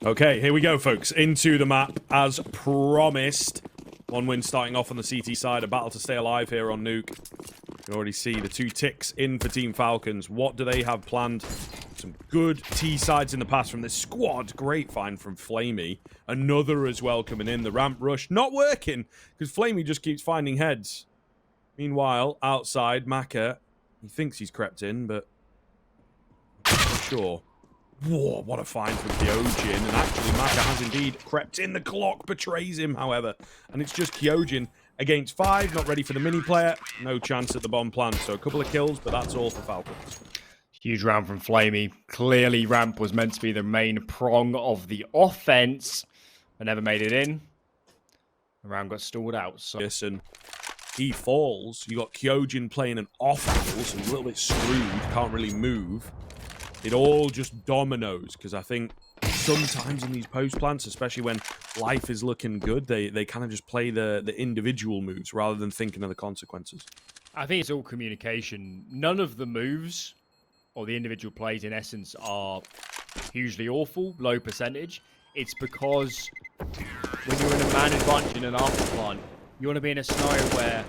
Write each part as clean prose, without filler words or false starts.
Okay, here we go, folks. Into the map, as promised. One win starting off on the CT side. A battle to stay alive here on Nuke. You can already see the 2 ticks in for Team Falcons. What do they have planned? Some good T-sides in the past from this squad. Great find from Flamey. Another as well coming in. The ramp rush not working because Flamey just keeps finding heads. Meanwhile, outside, Maka, he thinks he's crept in, but I'm not sure. Whoa, what a find from Kyojin. And actually, Maka has indeed crept in. The clock betrays him, however. And it's just Kyojin against 5. Not ready for the mini player. No chance at the bomb plant. So a couple of kills, but that's all for Falcons. Huge round from Flamey. Clearly, ramp was meant to be the main prong of the offense. But never made it in. The round got stalled out. So. Listen, he falls. You got Kyojin playing an off angle, so a little bit screwed. Can't really move. It all just dominoes, because I think sometimes in these post plants, especially when life is looking good, they kind of just play the individual moves rather than thinking of the consequences. I think it's all communication. None of the moves or the individual plays in essence are hugely awful, low percentage. It's because when you're in a man advantage in an after plant, you want to be in a scenario where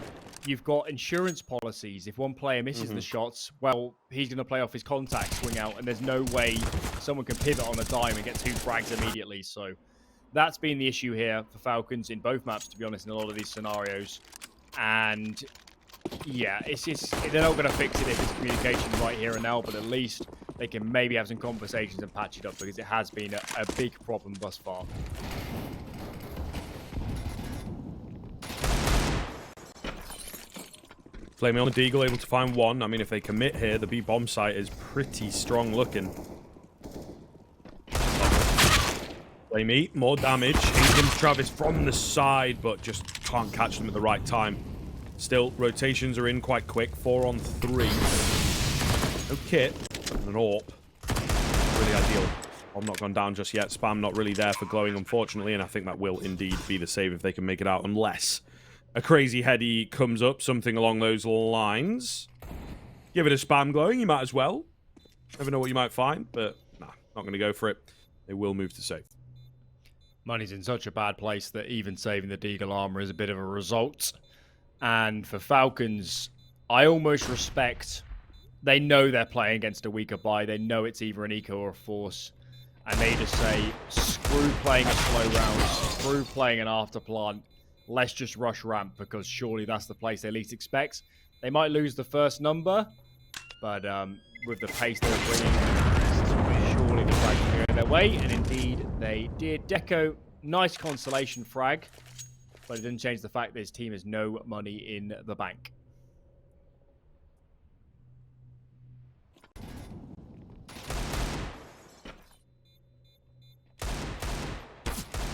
you've got insurance policies. If one player misses the shots, well, he's going to play off his contact, swing out, and there's no way someone can pivot on a dime and get 2 frags immediately. So that's been the issue here for Falcons in both maps, to be honest, in a lot of these scenarios. And yeah, it's just, they're not going to fix it if it's communication right here and now, but at least they can maybe have some conversations and patch it up, because it has been a big problem thus far. Flamey on the Deagle, able to find 1. I mean, if they commit here, the B-bomb site is pretty strong looking. Flamey, more damage. In comes Travis from the side, but just can't catch them at the right time. Still, rotations are in quite quick. 4 on 3. No kit, and an AWP. Really ideal. I'm not gone down just yet. Spam not really there for glowing, unfortunately, and I think that will indeed be the save if they can make it out, unless a crazy heady comes up, something along those lines. Give it a spam glowing, you might as well. Never know what you might find, but nah, not going to go for it. They will move to save. Money's in such a bad place that even saving the Deagle armor is a bit of a result. And for Falcons, I almost respect. They know they're playing against a weaker buy. They know it's either an eco or a force. And they just say, screw playing a slow round, screw playing an after plant. Let's just rush ramp, because surely that's the place they least expect. They might lose the first number, but with the pace they're bringing, surely the frag will go their way. And indeed, they did. Deco, nice consolation frag, but it didn't change the fact that his team has no money in the bank.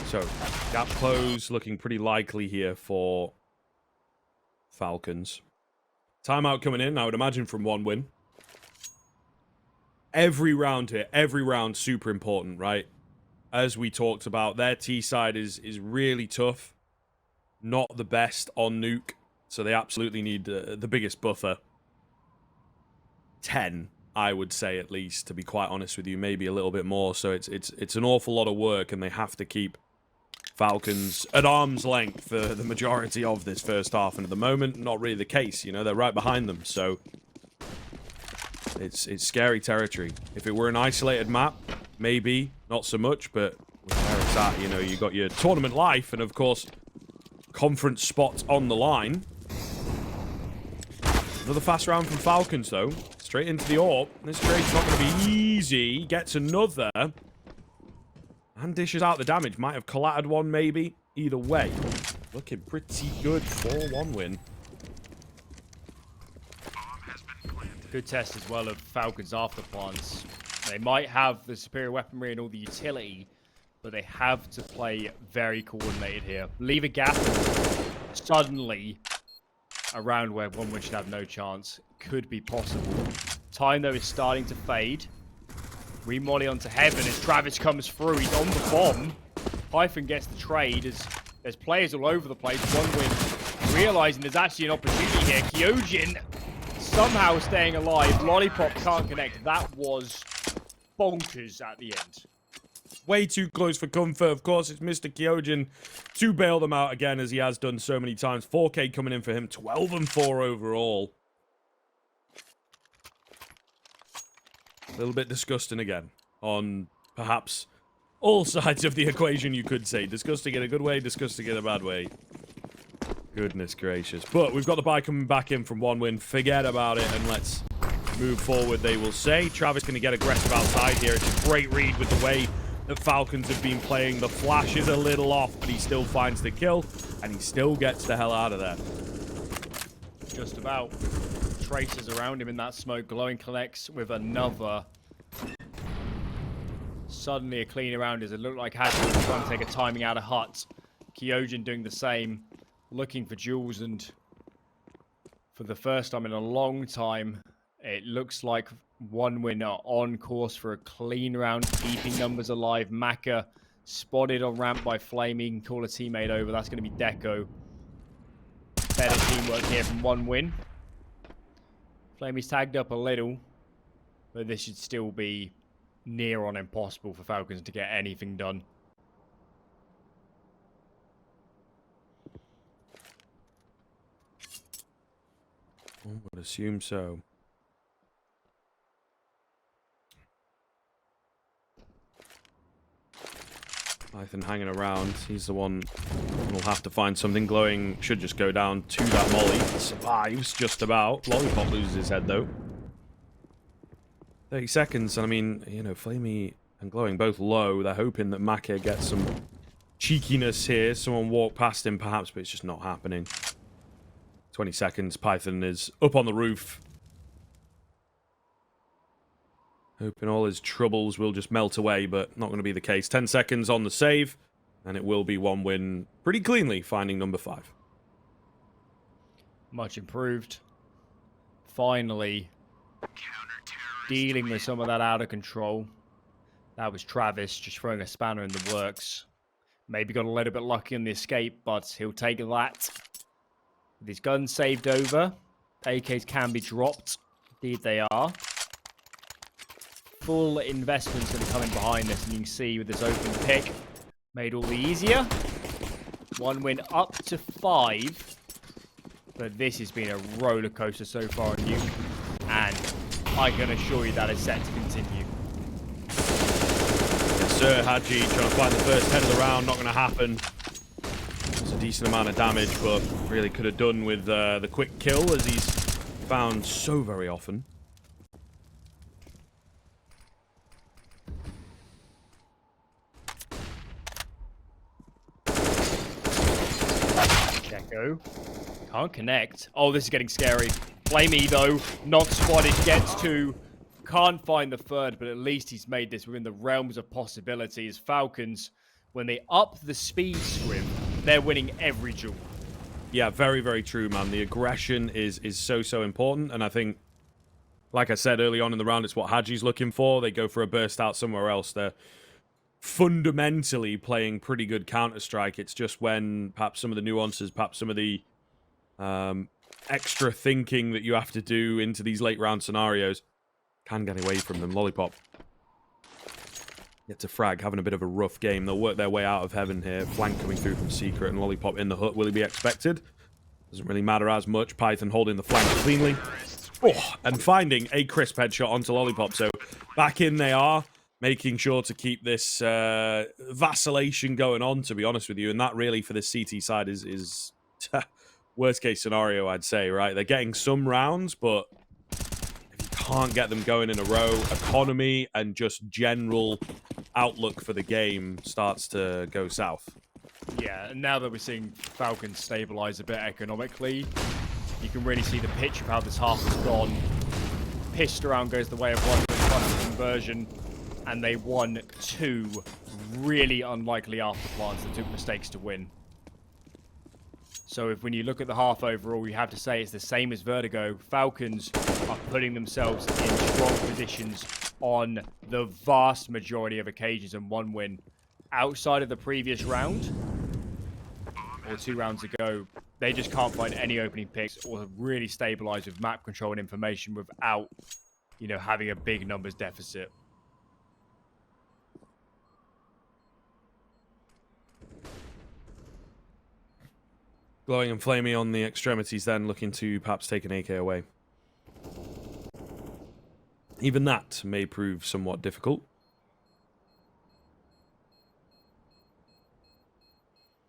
So, gap close looking pretty likely here for Falcons. Timeout coming in, I would imagine, from 1 win. Every round here, every round super important, right? As we talked about, their T side is really tough. Not the best on Nuke, so they absolutely need the biggest buffer. 10, I would say, at least, to be quite honest with you, maybe a little bit more. So it's an awful lot of work, and they have to keep Falcons at arm's length for the majority of this first half, and at the moment, not really the case. You know, they're right behind them, so it's scary territory. If it were an isolated map, maybe not so much, but with where it's at, you know, you got your tournament life, and of course, conference spots on the line. Another fast round from Falcons, though. Straight into the AWP. This trade's not going to be easy. Gets another. And dishes out the damage. Might have collatted one, maybe. Either way, looking pretty good. 4-1 win. Good test as well of Falcons after plants. They might have the superior weaponry and all the utility, but they have to play very coordinated here. Leave a gap, and suddenly a round where one should have no chance could be possible. Time, though, is starting to fade. Remolly onto Heaven as Travis comes through. He's on the bomb. Python gets the trade as there's players all over the place. 1 win, realizing there's actually an opportunity here. Kyojin somehow staying alive. Lollipop can't connect. That was bonkers at the end. way too close for comfort. Of course, it's Mr. Kyojin to bail them out again, as he has done so many times. 4K coming in for him, 12 and 4 overall. A little bit disgusting again on perhaps all sides of the equation, you could say. Disgusting in a good way, disgusting in a bad way. Goodness gracious. But we've got the buy coming back in from 1win. Forget about it and let's move forward, they will say. Travis going to get aggressive outside here. It's a great read with the way that Falcons have been playing. The flash is a little off, but he still finds the kill, and he still gets the hell out of there. Just about. Traces around him in that smoke. Glowing connects with another. Suddenly a clean around as it looked like Hadley was trying to take a timing out of Hut. Kyojin doing the same. Looking for Jules, and for the first time in a long time, it looks like 1win are on course for a clean round, keeping numbers alive. Maka spotted on ramp by Flaming. Call a teammate over. That's going to be Deco. Better teamwork here from 1win. Flamey's tagged up a little, but this should still be near on impossible for Falcons to get anything done. I would assume so. Python hanging around. He's the one who'll have to find something. Glowing should just go down to that molly. Survives just about. Lollipop loses his head though. 30 seconds, and I mean, you know, Flamey and Glowing both low. They're hoping that Maka gets some cheekiness here. Someone walk past him perhaps, but it's just not happening. 20 seconds. Python is up on the roof. Hoping all his troubles will just melt away, but not going to be the case. 10 seconds on the save, and it will be 1win pretty cleanly, finding number 5. Much improved. Finally, dealing with some of that out of control. That was Travis just throwing a spanner in the works. Maybe got a little bit lucky on the escape, but he'll take that. With his gun saved over, AKs can be dropped. Indeed they are. Full investment's going to come in behind this, and you can see with this open pick, made all the easier. 1win up to 5, but this has been a roller coaster so far on Nuke, and I can assure you that is set to continue. Yes, sir. Hadji trying to find the first head of the round, not going to happen. It's a decent amount of damage, but really could have done with the quick kill, as he's found so very often. Deco. Can't connect. Oh, this is getting scary. Flamey, though, not spotted. Gets 2. Can't find the third, but at least he's made this within the realms of possibilities. Falcons, when they up the speed script, they're winning every duel. Yeah, very, very true, man. The aggression is so important, and I think, like I said early on in the round, it's what Hadji's looking for. They go for a burst out somewhere else. They're fundamentally playing pretty good Counter-Strike. It's just when perhaps some of the nuances, perhaps some of the extra thinking that you have to do into these late round scenarios can get away from them. Lollipop gets a frag, having a bit of a rough game. They'll work their way out of heaven here. Flank coming through from Secret, and Lollipop in the hut. Will he be expected? Doesn't really matter as much. Python holding the flank cleanly. Oh, and finding a crisp headshot onto Lollipop. So back in they are, making sure to keep this vacillation going on, to be honest with you. And that really, for the CT side, is worst case scenario, I'd say, right? They're getting some rounds, but if you can't get them going in a row, economy and just general outlook for the game starts to go south. Yeah, and now that we're seeing Falcons stabilize a bit economically, you can really see the pitch of how this half has gone. Pissed around goes the way of one conversion, and they won 2 really unlikely afterplants that took mistakes to win. So when you look at the half overall, you have to say it's the same as Vertigo. Falcons are putting themselves in strong positions on the vast majority of occasions, and 1win. Outside of the previous round, or 2 rounds ago, they just can't find any opening picks or really stabilize with map control and information without, you know, having a big numbers deficit. Glowing and flamey on the extremities then, looking to perhaps take an AK away. Even that may prove somewhat difficult.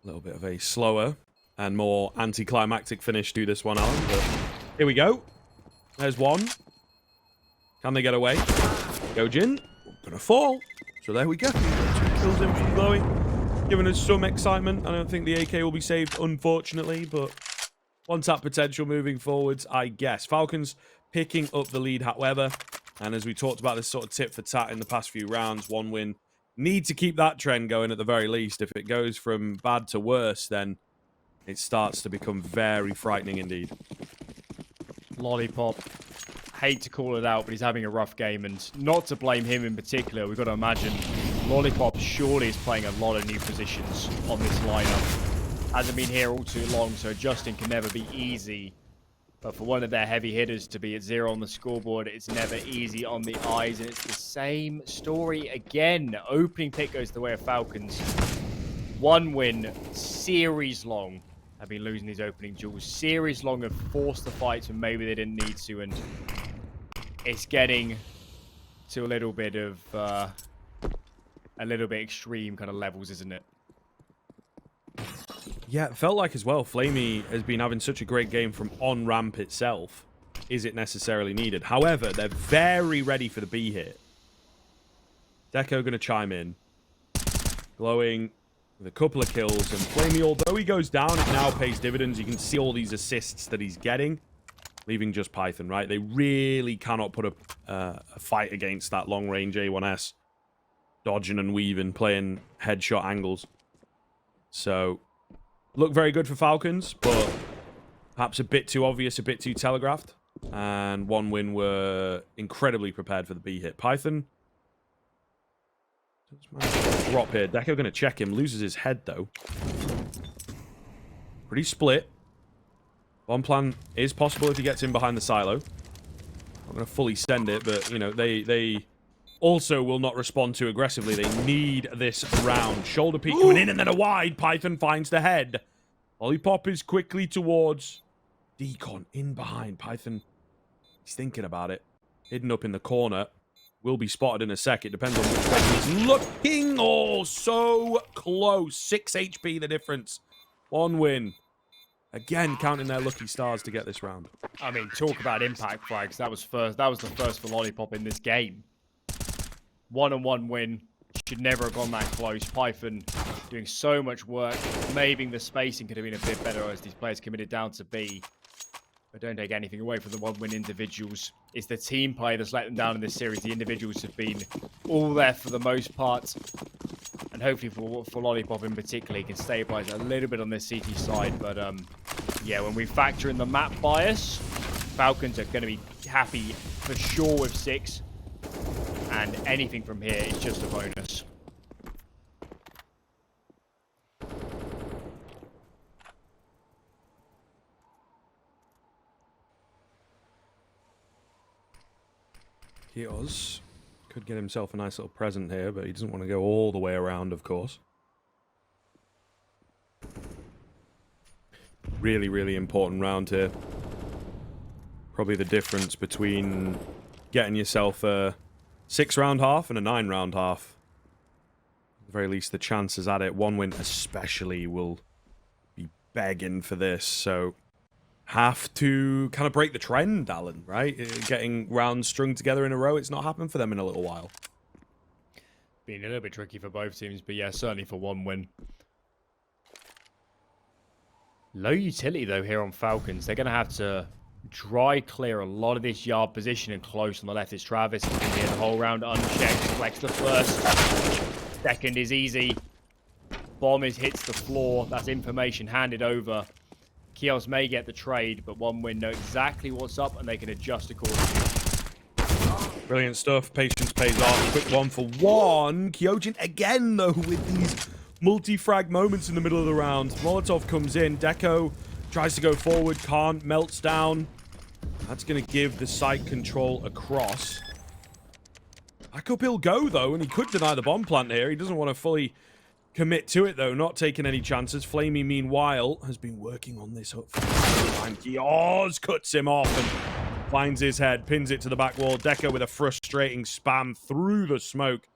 A little bit of a slower and more anticlimactic finish to this one, Alan. But here we go. There's one. Can they get away? Gyojin. Gonna fall. So there we go. 2 kills in from Glowing. Giving us some excitement. I don't think the AK will be saved, unfortunately. But one tap potential moving forwards, I guess. Falcons picking up the lead, however. And as we talked about this sort of tit for tat in the past few rounds, 1 win. Need to keep that trend going at the very least. If it goes from bad to worse, then it starts to become very frightening indeed. Lollipop, hate to call it out, but he's having a rough game, and not to blame him in particular. We've got to imagine Lollipop surely is playing a lot of new positions on this lineup. Hasn't been here all too long, so adjusting can never be easy. But for one of their heavy hitters to be at 0 on the scoreboard, it's never easy on the eyes. And it's the same story again. Opening pick goes the way of Falcons. 1 win, series long, have been losing these opening duels. Series long have forced the fights when maybe they didn't need to. And it's getting to a little bit extreme kind of levels, isn't it? Yeah, it felt like as well, Flamey has been having such a great game from on ramp itself. Is it necessarily needed? However, they're very ready for the B hit. Deco going to chime in. Glowing with a couple of kills. And Flamey, although he goes down, it now pays dividends. You can see all these assists that he's getting. Leaving just Python, right? They really cannot put a fight against that long-range A1S. Dodging and weaving, playing headshot angles. So, look very good for Falcons, but perhaps a bit too obvious, a bit too telegraphed. And 1 win were incredibly prepared for the B hit. Python. Drop here. Deco going to check him. Loses his head, though. Pretty split. Bomb plan is possible if he gets in behind the silo. Not going to fully send it, but, you know, they also will not respond too aggressively. They need this round. Shoulder peek coming in and then a wide. Python finds the head. Lollipop is quickly towards Decon in behind. Python, he's thinking about it. Hidden up in the corner. Will be spotted in a sec. It depends on which way he's looking. Oh, so close. 6 HP the difference. 1 win. Again, counting their lucky stars to get this round. I mean, talk about impact frags. That was the first for Lollipop in this game. 1-on-1 win. Should never have gone that close. Python doing so much work. Maybe the spacing could have been a bit better as these players committed down to B. But don't take anything away from the 1-win individuals. It's the team play that's let them down in this series. The individuals have been all there for the most part. And hopefully for Lollipop in particular, he can stabilize a little bit on this CT side. But yeah, when we factor in the map bias, Falcons are going to be happy for sure with 6. And anything from here is just a bonus. Kios could get himself a nice little present here, but he doesn't want to go all the way around, of course. Really, really important round here. Probably the difference between getting yourself a 6-round half and a 9-round half. At the very least, the chances at it, 1 win especially, will be begging for this. So, have to kind of break the trend, Alan, right? Getting rounds strung together in a row, it's not happened for them in a little while. Been a little bit tricky for both teams, but yeah, certainly for 1 win. Low utility, though, here on Falcons. They're going to have to dry clear a lot of this yard position and close on the left. It's Travis. He's been here the whole round unchecked. Flex the first. Second is easy. Bomb hits the floor. That's information handed over. Kios may get the trade, but 1 win know exactly what's up and they can adjust accordingly. Brilliant stuff. Patience pays off. Quick 1 for 1. Kyojin again, though, with these multi-frag moments in the middle of the round. Molotov comes in. Deco tries to go forward. Can't. Melts down. That's going to give the site control across. Back up he'll go, though, and he could deny the bomb plant here. He doesn't want to fully commit to it, though, not taking any chances. Flamey, meanwhile, has been working on this up for some time. Kioz cuts him off and finds his head, pins it to the back wall. Deco with a frustrating spam through the smoke.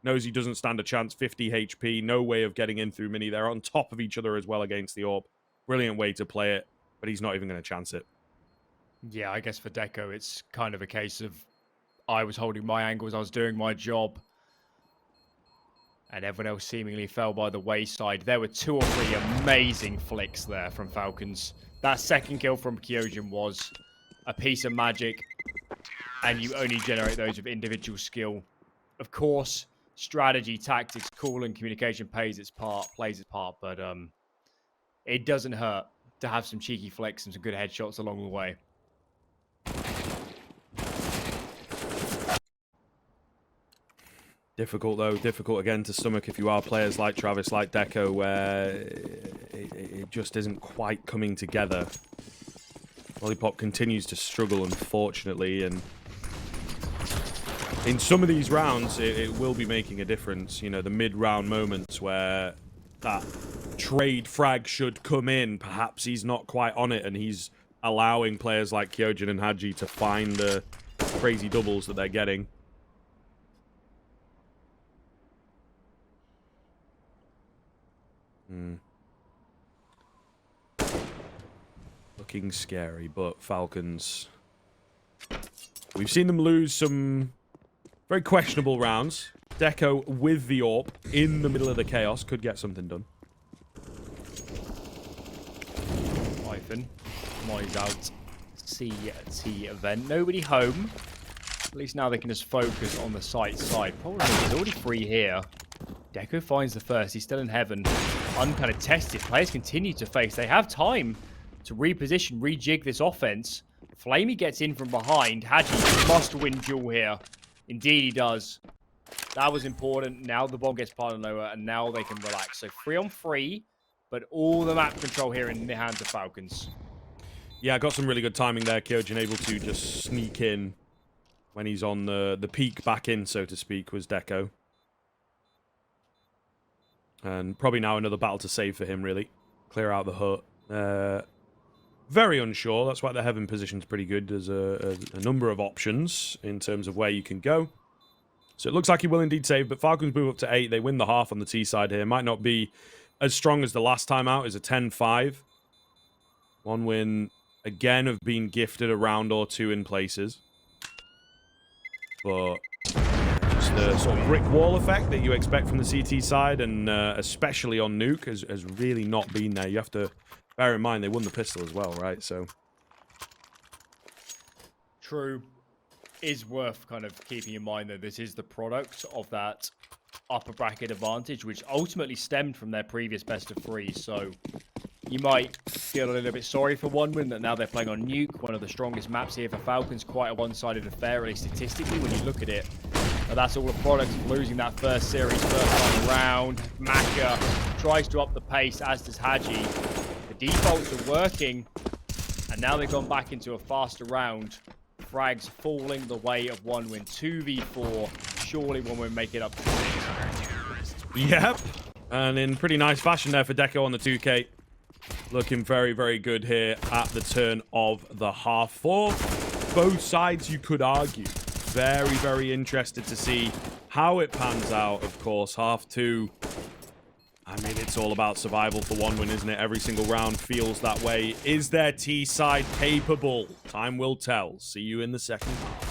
Knows he doesn't stand a chance. 50 HP, no way of getting in through Mini. They're on top of each other as well against the AWP. Brilliant way to play it, but he's not even going to chance it. Yeah, I guess for Deco, it's kind of a case of I was holding my angles, I was doing my job, and everyone else seemingly fell by the wayside. There were 2 or 3 amazing flicks there from Falcons. That second kill from Kyojin was a piece of magic, and you only generate those with individual skill. Of course, strategy, tactics, call, and communication plays its part, but it doesn't hurt to have some cheeky flicks and some good headshots along the way. Difficult, though. Difficult, again, to stomach if you are players like Travis, like Deco, where it just isn't quite coming together. Lollipop continues to struggle, unfortunately, and in some of these rounds, it will be making a difference. You know, the mid-round moments where that trade frag should come in. Perhaps he's not quite on it, and he's allowing players like Kyojin and Haji to find the crazy doubles that they're getting. Looking scary, but Falcons... We've seen them lose some very questionable rounds. Deco with the AWP in the middle of the chaos could get something done. Python, noise out, CT event. Nobody home. At least now they can just focus on the site side. Problem is, there's already 3 here. Deco finds the first. He's still in heaven. Uncontested. Players continue to face. They have time to reposition, rejig this offense. Flamey gets in from behind. Haji must win duel here. Indeed he does. That was important. Now the bomb gets piled lower, and now they can relax. So 3 on 3, but all the map control here in the hands of Falcons. Yeah, got some really good timing there. Kyojin able to just sneak in when he's on the peak back in, so to speak, was Deco. And probably now another battle to save for him, really. Clear out the hut. Very unsure. That's why the heaven position's pretty good. There's a number of options in terms of where you can go. So it looks like he will indeed save, but Falcons move up to 8. They win the half on the T side here. Might not be as strong as the last time out. Is a 10-5. One win, again, of being gifted a round or 2 in places. But just the sort of brick wall effect that you expect from the CT side, and especially on Nuke, has really not been there. You have to bear in mind they won the pistol as well, right? So True. Is worth kind of keeping in mind that this is the product of that upper bracket advantage, which ultimately stemmed from their previous best of 3. So you might feel a little bit sorry for OneWin that now they're playing on Nuke, one of the strongest maps here for Falcons. Quite a one-sided affair, really statistically, when you look at it. But that's all a product of losing that first series, first time around. Maka tries to up the pace, as does Haji. The defaults are working, and now they've gone back into a faster round. Frags falling the way of OneWin. 2v4. Surely OneWin make it up to 6. Yep. And in pretty nice fashion there for Deco on the 2K. Looking very, very good here at the turn of the half. For both sides, you could argue. Very, very interested to see how it pans out, of course. Half 2. I mean, it's all about survival for OneWin, isn't it? Every single round feels that way. Is their T side capable? Time will tell. See you in the second half.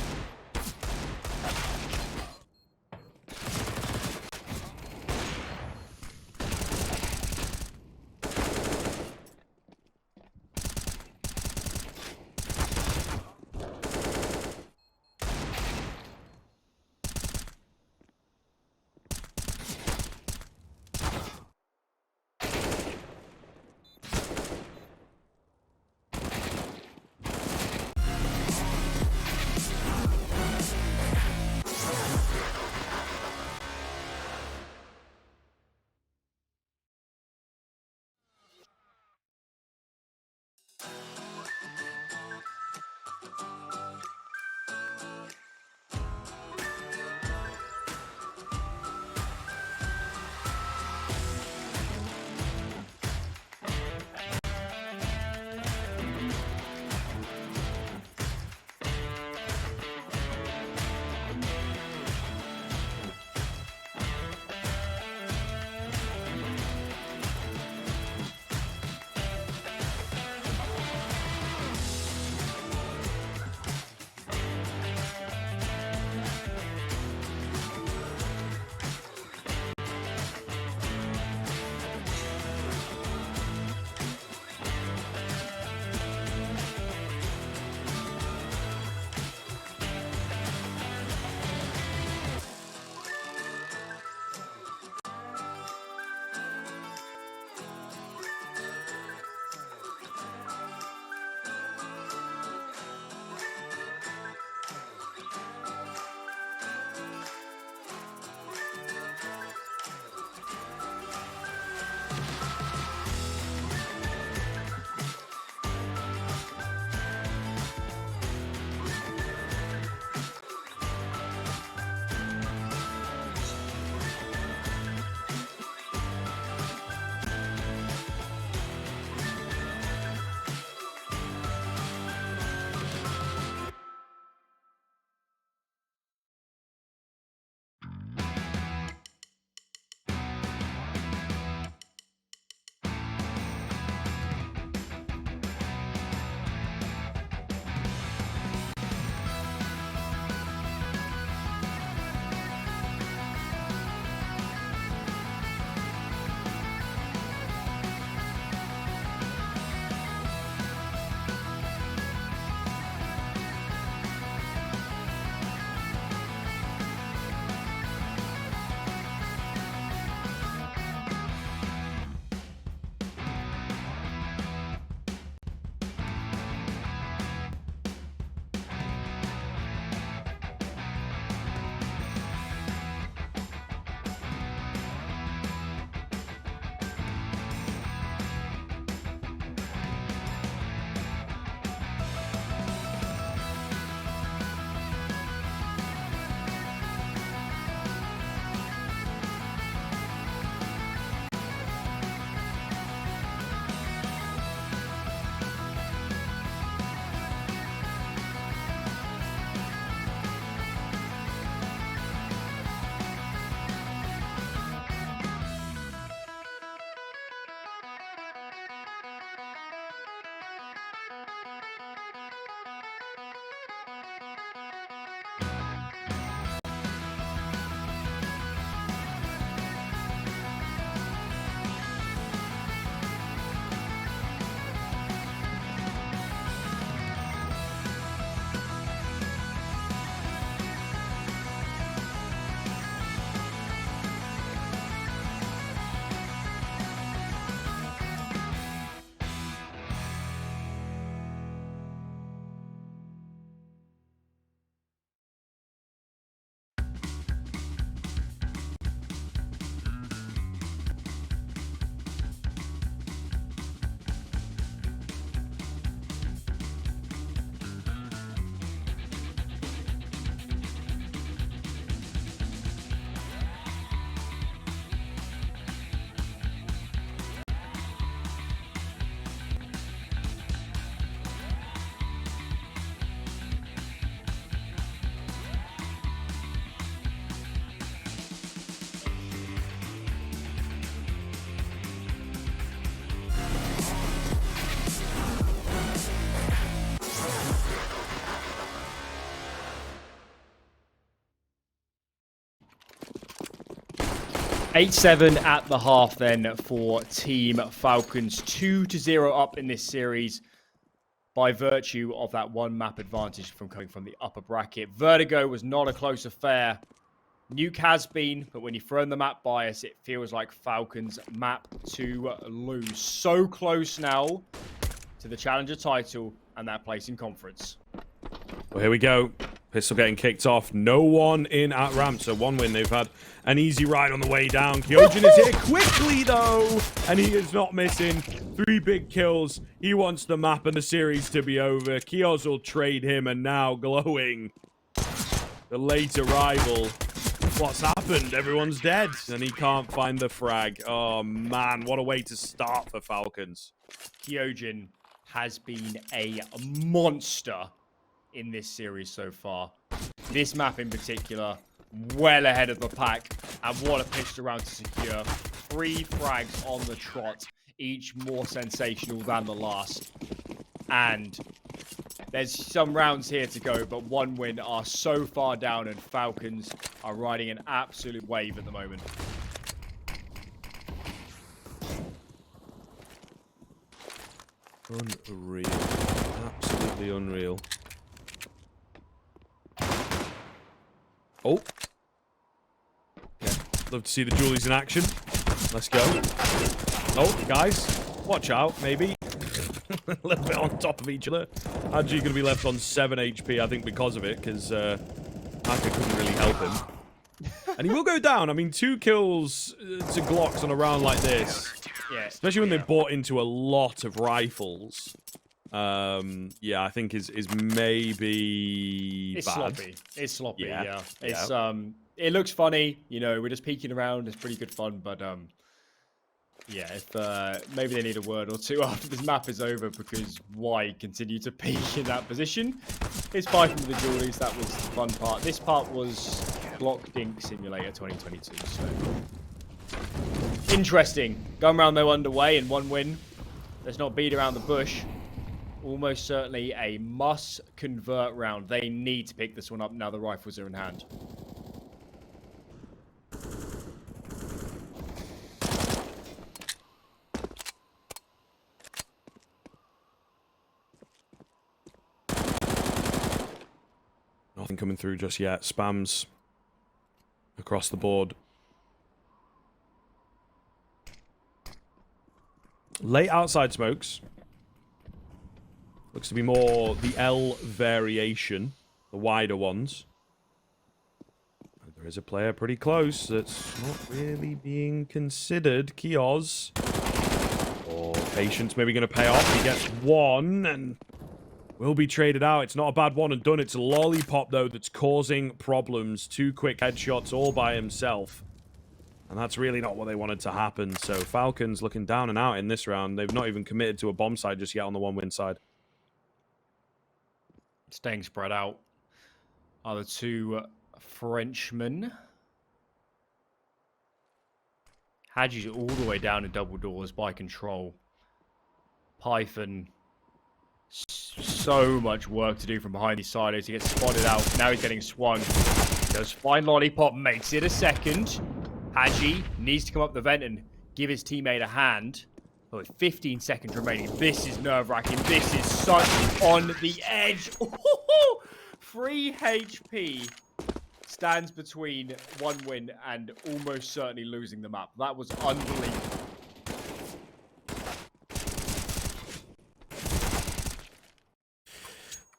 8-7 at the half then for Team Falcons. 2-0 up in this series by virtue of that one map advantage from coming from the upper bracket. Vertigo was not a close affair. Nuke has been, but when you throw in the map bias, it feels like Falcons map to lose. So close now to the Challenger title and that place in conference. Well, here we go. Pistol getting kicked off. No one in at ramp, so 1win. They've had an easy ride on the way down. Kyojin is here quickly, though, and he is not missing. 3 big kills. He wants the map and the series to be over. Kioz will trade him, and now glowing. The late arrival. What's happened? Everyone's dead, and he can't find the frag. Oh, man, what a way to start for Falcons. Kyojin has been a monster in this series so far. This map in particular, well ahead of the pack, and what a pistol round to secure. 3 frags on the trot, each more sensational than the last. And there's some rounds here to go, but 1win are so far down, and Falcons are riding an absolute wave at the moment. Unreal. Absolutely unreal. Oh. Yeah. Love to see the Julies in action. Let's go. Oh, guys. Watch out, maybe. A little bit on top of each other. Hadji going to be left on 7 HP, I think, because of it, because Aka couldn't really help him. And he will go down. I mean, 2 kills to Glocks on a round like this. Yeah. Especially when they bought into a lot of rifles. Yeah, I think is maybe it's bad. sloppy. It's sloppy, yeah. It's yeah. It looks funny, you know, we're just peeking around, it's pretty good fun, but yeah, if maybe they need a word or two after this map is over, because why continue to peek in that position? It's fighting with the Julies, that was the fun part. This part was Glock Dink Simulator 2022, so interesting. Gun round though underway and 1win. Let's not beat around the bush. Almost certainly a must convert round. They need to pick this one up now the rifles are in hand. Nothing coming through just yet. Spams across the board. Late outside smokes. Looks to be more the L variation, the wider ones. There is a player pretty close that's not really being considered. Kioz. Or Patience maybe going to pay off. He gets 1 and will be traded out. It's not a bad one and done. It's Lollipop, though, that's causing problems. 2 quick headshots all by himself. And that's really not what they wanted to happen. So Falcons looking down and out in this round. They've not even committed to a bomb side just yet on the 1-win side. Staying spread out are the 2 Frenchmen. Hadji's all the way down in double doors by control. Python, so much work to do from behind these silos. He gets spotted out. Now he's getting swung. Does find Lollipop, makes it a second. Hadji needs to come up the vent and give his teammate a hand. Oh, with 15 seconds remaining. This is nerve-wracking. This is such on the edge. 3 HP stands between 1-win and almost certainly losing the map. That was unbelievable.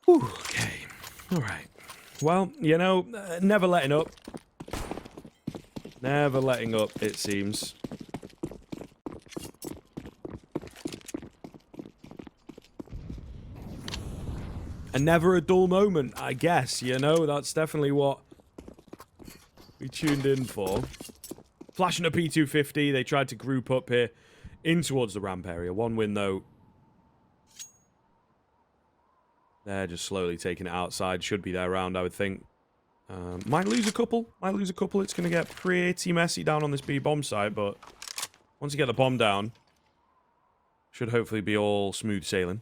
Whew, okay. All right. Well, you know, never letting up. Never letting up, it seems. And never a dull moment, I guess. You know, that's definitely what we tuned in for. Flashing a P250. They tried to group up here in towards the ramp area. 1-win, though. They're just slowly taking it outside. Should be their round, I would think. Might lose a couple. Might lose a couple. It's going to get pretty messy down on this B bomb site, but once you get the bomb down, should hopefully be all smooth sailing.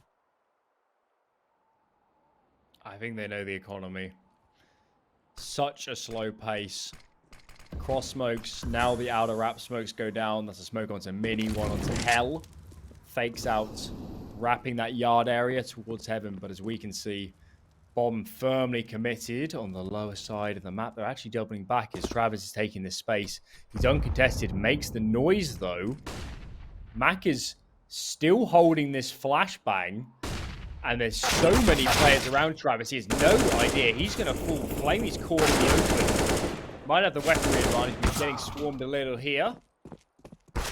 I think they know the economy. Such a slow pace. Cross smokes. Now the outer wrap smokes go down. That's a smoke onto Mini, one onto Hell. Fakes out, wrapping that yard area towards Heaven. But as we can see, Bomb firmly committed on the lower side of the map. They're actually doubling back as Travis is taking this space. He's uncontested, makes the noise though. Mac is still holding this flashbang. And there's so many players around Travis. He has no idea. He's going to fall flame. He's caught in the open. Might have the weaponry advantage, but he's getting swarmed a little here.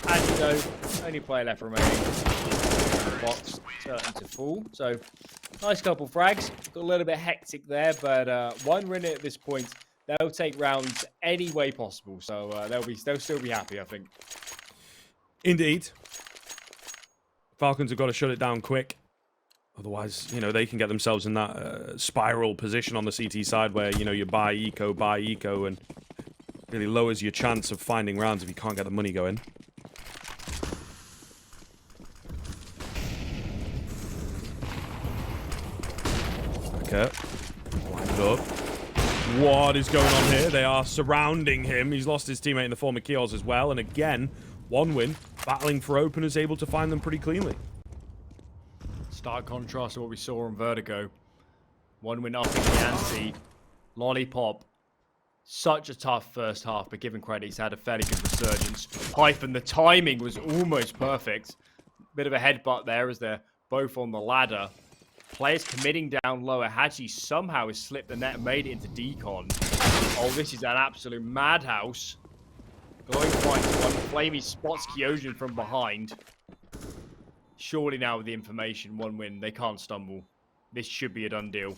And you know, only player left remaining. The box certain to fall. So, nice couple frags. Got a little bit hectic there, but one win at this point. They'll take rounds any way possible. So they'll still be happy, I think. Indeed. Falcons have got to shut it down quick. Otherwise, you know, they can get themselves in that spiral position on the CT side where, you know, you buy eco, and really lowers your chance of finding rounds if you can't get the money going. Okay. Lined up. What is going on here? They are surrounding him. He's lost his teammate in the form of Kios as well. And again, one win, battling for open, is able to find them pretty cleanly. Stark contrast to what we saw on Vertigo. One win up in the ante. Lollipop. Such a tough first half, but given credit, he's had a fairly good resurgence. Python, the timing was almost perfect. Bit of a headbutt there as they're both on the ladder. Players committing down lower. Haji somehow has slipped the net and made it into decon. Oh, this is an absolute madhouse. Going fight to one. Flamey spots Kyojin from behind. Surely now with the information, one win, they can't stumble. This should be a done deal.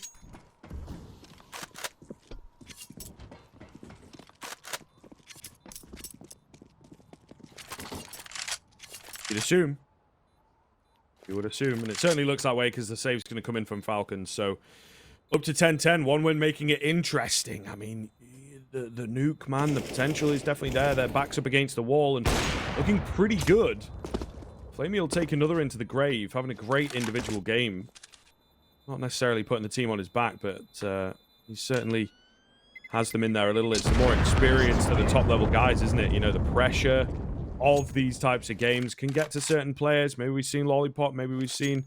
You'd assume. You would assume, and it certainly looks that way because the save's going to come in from Falcons. So up to 10-10, one win making it interesting. I mean, the nuke, man, the potential is definitely there. Their backs up against the wall and looking pretty good. Flamey will take another into the grave, having a great individual game. Not necessarily putting the team on his back, but he certainly has them in there a little. It's the more experience to the top-level guys, isn't it? You know, the pressure of these types of games can get to certain players. Maybe we've seen Lollipop, maybe we've seen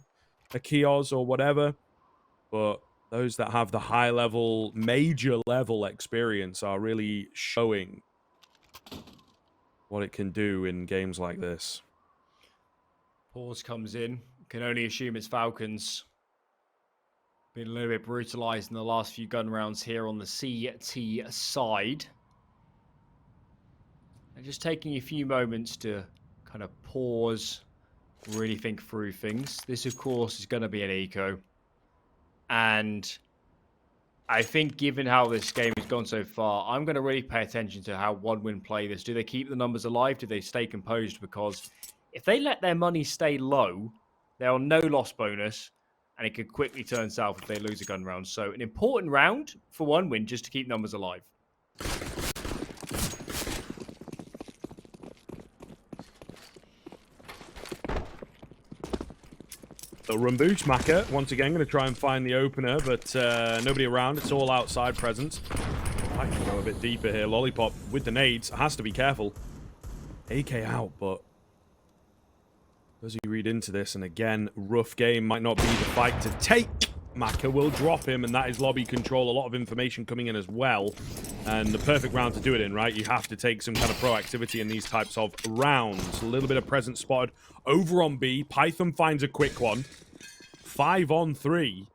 a Kios or whatever. But those that have the high-level, major-level experience are really showing what it can do in games like this. Pause comes in. Can only assume it's Falcons. Been a little bit brutalized in the last few gun rounds here on the CT side. And just taking a few moments to kind of pause, really think through things. This, of course, is going to be an eco. And I think given how this game has gone so far, I'm going to really pay attention to how one win play this. Do they keep the numbers alive? Do they stay composed? Because if they let their money stay low, they're on no loss bonus, and it could quickly turn south if they lose a gun round. So an important round for one win just to keep numbers alive. So Rumbush Maka, once again, going to try and find the opener, but nobody around. It's all outside presence. I can go a bit deeper here. Lollipop with the nades. Has to be careful. AK out, but does he read into this? And again, rough game might not be the fight to take. Maka will drop him, and that is lobby control. A lot of information coming in as well. And the perfect round to do it in, right? You have to take some kind of proactivity in these types of rounds. A little bit of presence spotted over on B. Python finds a quick one. 5 on 3.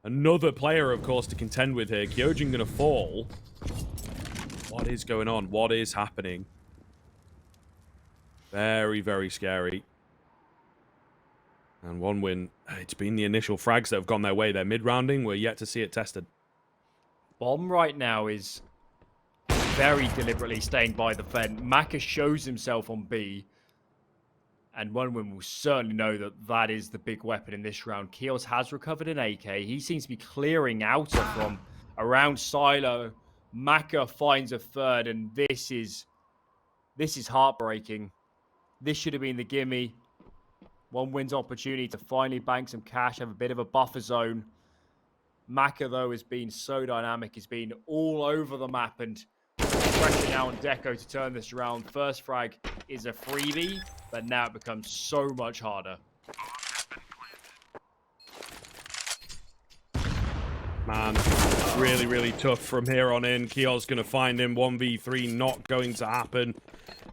Another player, of course, to contend with here. Kyojin going to fall. What is going on? What is happening? Very, very scary. And one win. It's been the initial frags that have gone their way. They're mid-rounding. We're yet to see it tested. Bomb right now is very deliberately staying by the vent. Maka shows himself on B. And one win will certainly know that that is the big weapon in this round. Kios has recovered an AK. He seems to be clearing outer from around Silo. Maka finds a third, and this is heartbreaking. This should have been the gimme. One win's opportunity to finally bank some cash, have a bit of a buffer zone. Maka, though, has been so dynamic. He's been all over the map, and Pressure now on Deco to turn this around. First frag is a freebie, but now it becomes so much harder. Man, really, really tough from here on in. Kios's going to find him. 1v3 not going to happen.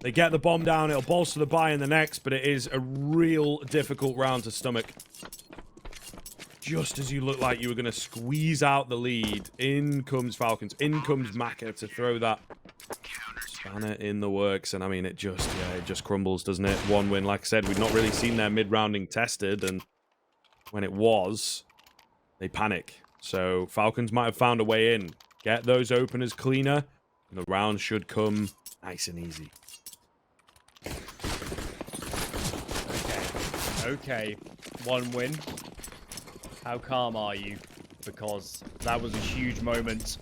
They get the bomb down. It'll bolster the buy in the next, but it is a real difficult round to stomach. Just as you look like you were going to squeeze out the lead, in comes Falcons. In comes Maka to throw that spanner in the works. And I mean, it just crumbles, doesn't it? One win. Like I said, we've not really seen their mid-rounding tested. And when it was, they panic. So Falcons might have found a way in. Get those openers cleaner, and the round should come nice and easy. Okay. One win. How calm are you? Because that was a huge moment.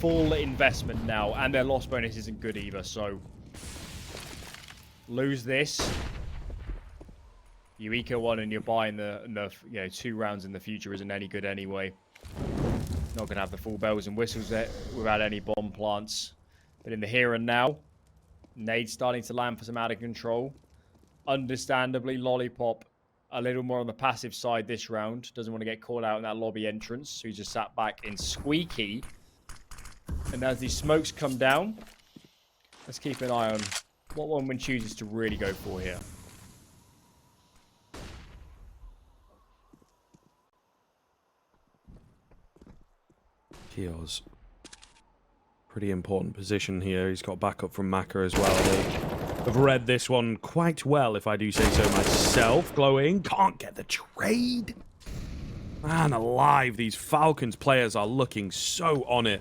Full investment now, and their loss bonus isn't good either, so lose this. You eco one and you're buying the 2 rounds in the future isn't any good anyway. Not going to have the full bells and whistles there without any bomb plants. But in the here and now, Nade's starting to land for some out of control. Understandably, Lollipop a little more on the passive side this round. Doesn't want to get caught out in that lobby entrance. So he's just sat back in Squeaky. And as these smokes come down, let's keep an eye on what one win chooses to really go for here. Kios. Pretty important position here. He's got backup from Maka as well. They have read this one quite well, if I do say so myself. Glowing. Can't get the trade. Man alive. These Falcons players are looking so on it.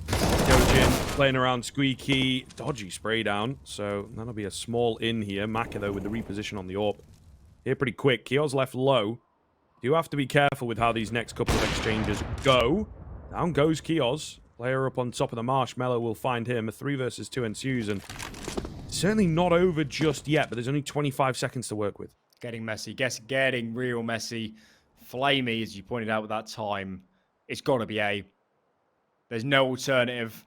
Gojin playing around Squeaky. Dodgy spray down. So that'll be a small in here. Maka, though, with the reposition on the AWP. Here pretty quick. Kios left low. You have to be careful with how these next couple of exchanges go. Down goes Kios. Player up on top of the marshmallow will find him. A 3 versus 2 ensues, and certainly not over just yet, but there's only 25 seconds to work with. Getting messy. Getting real messy. Flamey, as you pointed out with that time. It's got to be A. There's no alternative.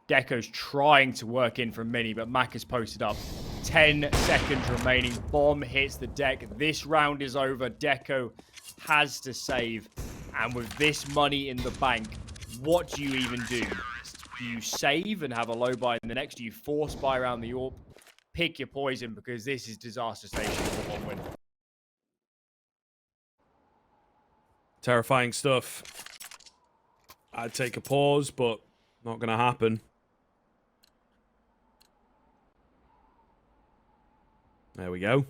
Deco's trying to work in from mini, but Mac is posted up. 10 seconds remaining. Bomb hits the deck. This round is over. Deco has to save. And with this money in the bank, what do you even do? Do you save and have a low buy in the next? Do you force buy around the AWP? Pick your poison, because this is disaster station for one win. Terrifying stuff. I'd take a pause, but not going to happen. There we go.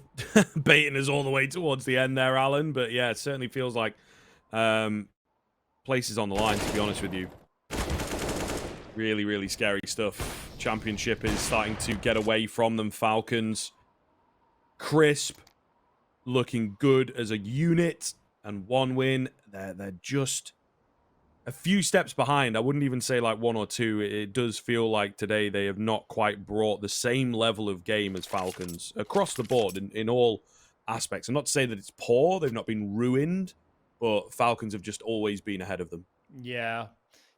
Baiting us all the way towards the end there, Alan. But yeah, it certainly feels like places on the line, to be honest with you. Really, really scary stuff. Championship is starting to get away from them. Falcons. Crisp. Looking good as a unit. And one win. They're just a few steps behind. I wouldn't even say like 1 or 2. It does feel like today they have not quite brought the same level of game as Falcons across the board in all aspects. And not to say that it's poor. They've not been ruined. But Falcons have just always been ahead of them. Yeah.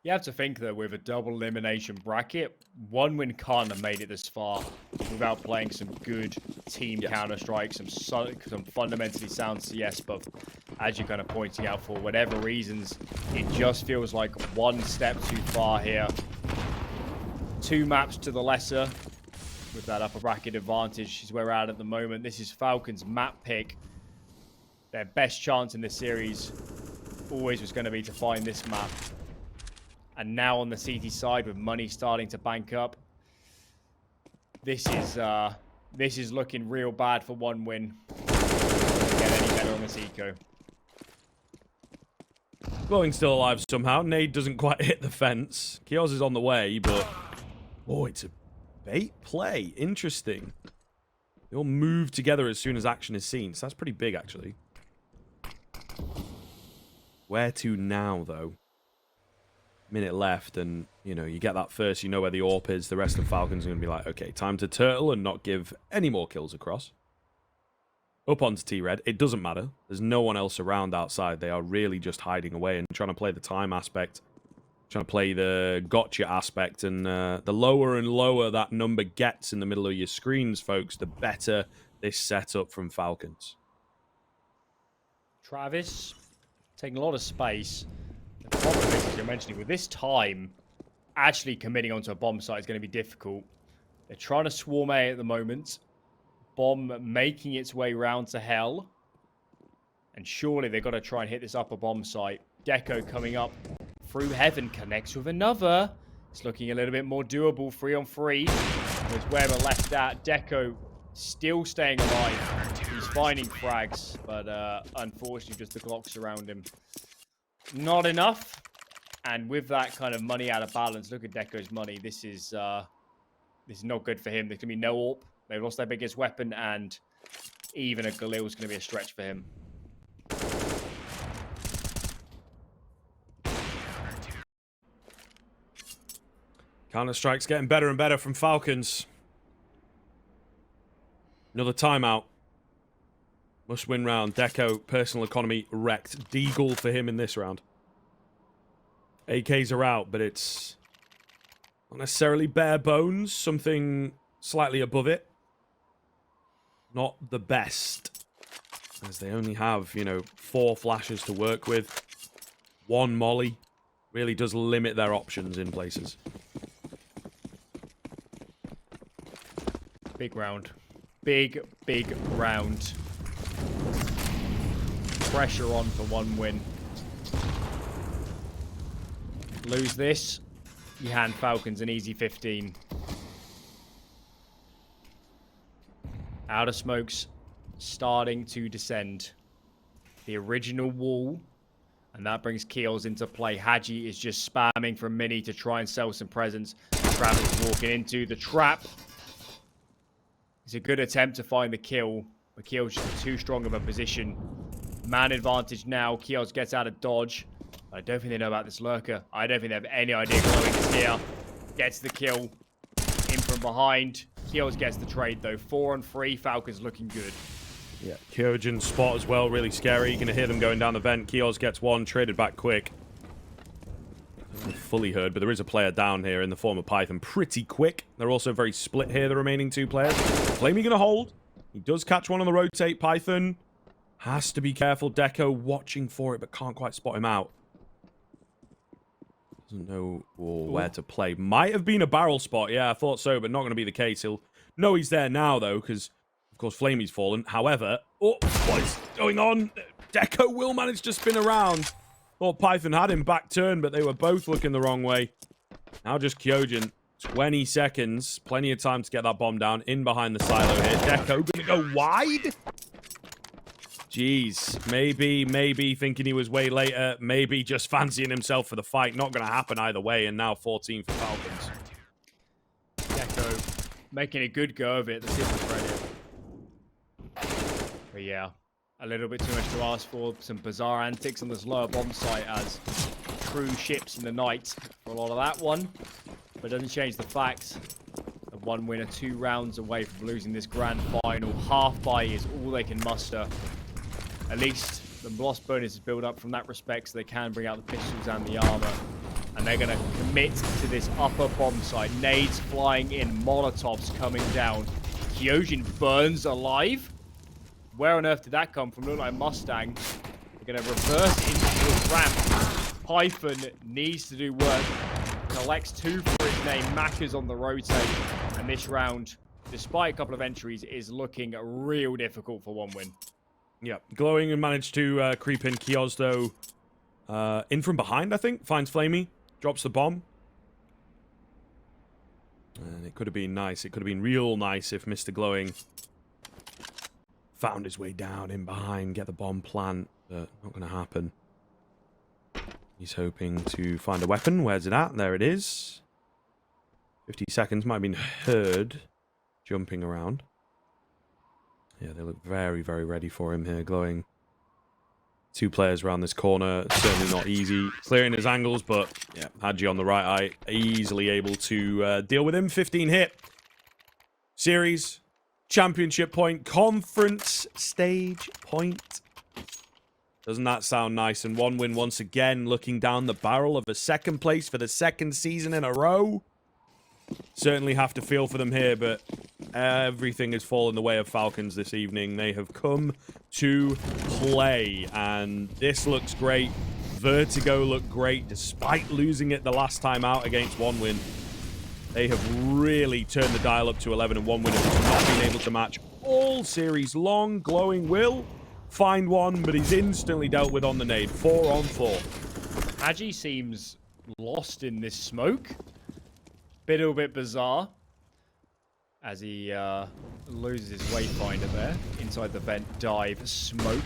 You have to think that with a double elimination bracket, one win can't have made it this far without playing some good team Counter-Strike, some fundamentally sound CS. But as you're kind of pointing out, for whatever reasons, it just feels like one step too far here. 2 maps to the lesser with that upper bracket advantage is where we're at the moment. This is Falcons' map pick. Their best chance in this series always was going to be to find this map. And now on the CT side, with money starting to bank up, this is looking real bad for one win. Doesn't get any better on this eco. Glowing still alive somehow. Nade doesn't quite hit the fence. Kios is on the way, but oh, it's a bait play. Interesting. They all move together as soon as action is seen, so that's pretty big, actually. Where to now, though? Minute left, and, you know, you get that first, you know where the AWP is. The rest of the Falcons are going to be like, okay, time to turtle and not give any more kills across. Up onto T-Red. It doesn't matter. There's no one else around outside. They are really just hiding away and trying to play the time aspect Trying to play the gotcha aspect, and the lower and lower that number gets in the middle of your screens, folks, the better this setup from Falcons. Travis taking a lot of space. The problem is, as you're mentioning, with this time, actually committing onto a bomb site is going to be difficult. They're trying to swarm A at the moment. Bomb making its way round to hell. And surely they've got to try and hit this upper bomb site. Deco coming up through heaven, connects with another. It's looking a little bit more doable, 3-on-3. There's Weber left at. Deco still staying alive. He's finding frags, but unfortunately just the Glocks around him. Not enough. And with that kind of money out of balance, look at Deco's money. This is not good for him. There's going to be no AWP. They've lost their biggest weapon, and even a Galil is going to be a stretch for him. Counter-Strike's getting better and better from Falcons. Another timeout. Must-win round. Deco, personal economy wrecked. Deagle for him in this round. AKs are out, but it's not necessarily bare bones. Something slightly above it. Not the best. As they only have, 4 flashes to work with. 1 molly. Really does limit their options in places. Big round. Big round. Pressure on for 1 win. Lose this, you hand Falcons an easy 15. Outer smokes starting to descend. The original wall, and that brings Keels into play. Hadji is just spamming from Mini to try and sell some presents. Travis walking into the trap. It's a good attempt to find the kill, but Keels just too strong of a position. Man advantage now. Keels gets out of dodge. I don't think they know about this lurker. I don't think they have any idea Glowing is here. Gets the kill. In from behind. Keels gets the trade though. 4-on-3. Falcons looking good. Yeah, Kyojin spot as well. Really scary. You're going to hear them going down the vent. Kios gets one. Traded back quick. Not fully heard, but there is a player down here in the form of Python. Pretty quick. They're also very split here, the remaining 2 players. Flamey going to hold. He does catch one on the rotate. Python has to be careful. Deco watching for it, but can't quite spot him out. Doesn't know where to play. Might have been a barrel spot. Yeah, I thought so, but not going to be the case. He'll know he's there now, though, because, of course, Flamey's fallen. However, what is going on? Deco will manage to spin around. Thought Python had him back turn, but they were both looking the wrong way. Now just Kyojin. 20 seconds. Plenty of time to get that bomb down. In behind the silo here. Deco going to go wide. Jeez, maybe thinking he was way later, maybe just fancying himself for the fight. Not going to happen either way, and now 14 for Falcons. Deco making a good go of it, the super credit. But yeah, a little bit too much to ask for. Some bizarre antics on this lower bomb site as crew ships in the night for a lot of that one. But it doesn't change the fact that 1 winner, 2 rounds away from losing this grand final. Half buy is all they can muster. At least the loss bonus is built up from that respect, so they can bring out the pistols and the armor. And they're going to commit to this upper bomb site. Nades flying in, Molotovs coming down. Kyojin burns alive. Where on earth did that come from? Look like a Mustang. They're going to reverse into the ramp. Python needs to do work. Collects 2 for his name. Mac is on the rotate. And this round, despite a couple of entries, is looking real difficult for 1 win. Yeah, Glowing and managed to creep in. Kios, though, in from behind, I think. Finds Flamey. Drops the bomb. And it could have been nice. It could have been real nice if Mr. Glowing found his way down in behind, get the bomb plant. But not going to happen. He's hoping to find a weapon. Where's it at? There it is. 50 seconds. Might have been heard jumping around. Yeah, they look very, very ready for him here. Glowing. 2 players around this corner. Certainly not easy. Clearing his angles, but yeah, Hadji on the right eye. Easily able to deal with him. 15 hit. Series. Championship point. Conference stage point. Doesn't that sound nice? And 1win once again looking down the barrel of a second place for the second season in a row. Certainly have to feel for them here, but everything has fallen the way of Falcons this evening. They have come to play, and this looks great. Vertigo looked great, despite losing it the last time out against 1win. They have really turned the dial up to 11, and 1win has not been able to match all series long. Glowing will find one, but he's instantly dealt with on the nade. 4 on 4. Haji seems lost in this smoke. Little bit bizarre as he loses his wayfinder there inside the vent. Dive, smoke,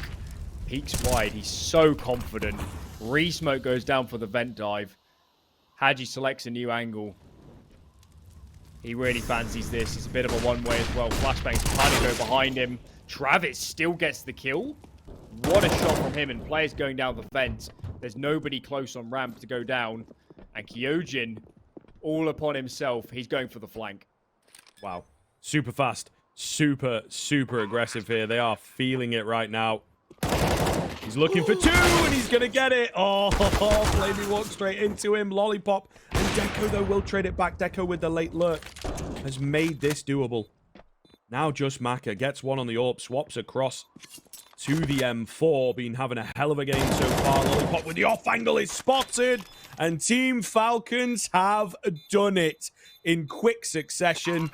peeks wide. He's so confident. Re-smoke goes down for the vent dive. Haji selects a new angle. He really fancies this. It's a bit of a one-way as well. Flashbangs kind of go behind him. Travis still gets the kill. What a shot from him, and players going down the vent. There's nobody close on ramp to go down, and Kyojin all upon himself. He's going for the flank. Wow. Super fast. Super aggressive here. They are feeling it right now. He's looking for 2, and he's going to get it. Oh, Flamey walks straight into him. Lollipop. And Deco, though, will trade it back. Deco with the late lurk has made this doable. Now just Maka gets one on the AWP, swaps across to the M4. Been having a hell of a game so far. Lollipop with the off angle is spotted. And Team Falcons have done it in quick succession.